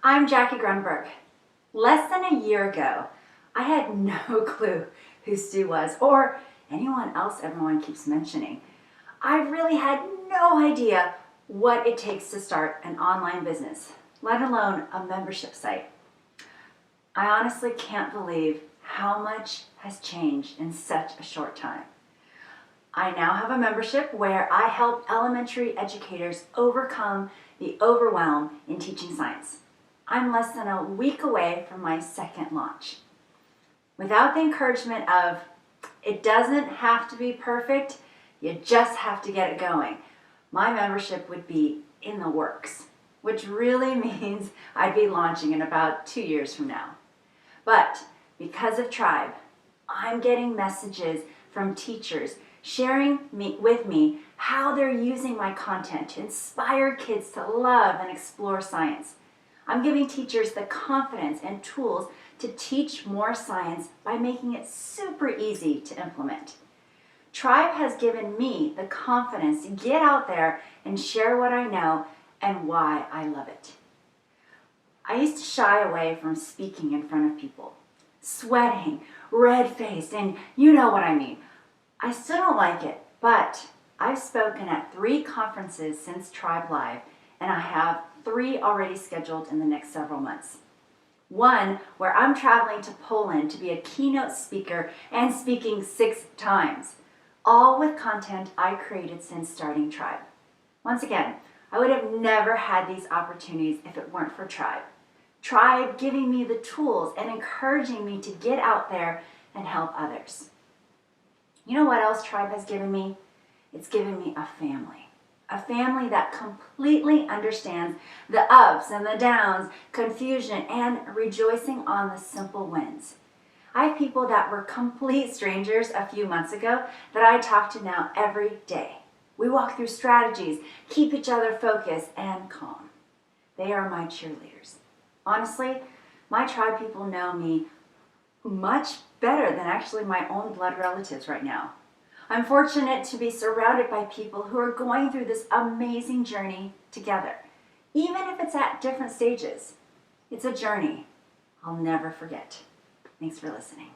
I'm Jackie Grunberg. Less than a year ago, I had no clue who Stu was or anyone else everyone keeps mentioning. I really had no idea what it takes to start an online business, let alone a membership site. I honestly can't believe how much has changed in such a short time. I now have a membership where I help elementary educators overcome the overwhelm in teaching science. I'm less than a week away from my second launch. Without the encouragement of, it doesn't have to be perfect, you just have to get it going, my membership would be in the works, which really means I'd be launching in about 2 years from now. But because of Tribe, I'm getting messages from teachers sharing with me how they're using my content to inspire kids to love and explore science. I'm giving teachers the confidence and tools to teach more science by making it super easy to implement. Tribe has given me the confidence to get out there and share what I know and why I love it. I used to shy away from speaking in front of people, sweating, red-faced, and you know what I mean. I still don't like it, but I've spoken at 3 conferences since Tribe Live, and I have 3 already scheduled in the next several months. One where I'm traveling to Poland to be a keynote speaker and speaking 6 times, all with content I created since starting Tribe. Once again, I would have never had these opportunities if it weren't for Tribe. Tribe giving me the tools and encouraging me to get out there and help others. You know what else Tribe has given me? It's given me a family that completely understands the ups and the downs, confusion, and rejoicing on the simple wins. I have people that were complete strangers a few months ago that I talk to now every day. We walk through strategies, keep each other focused and calm. They are my cheerleaders. Honestly, my Tribe people know me much better than actually my own blood relatives right now. I'm fortunate to be surrounded by people who are going through this amazing journey together, even if it's at different stages. It's a journey I'll never forget. Thanks for listening.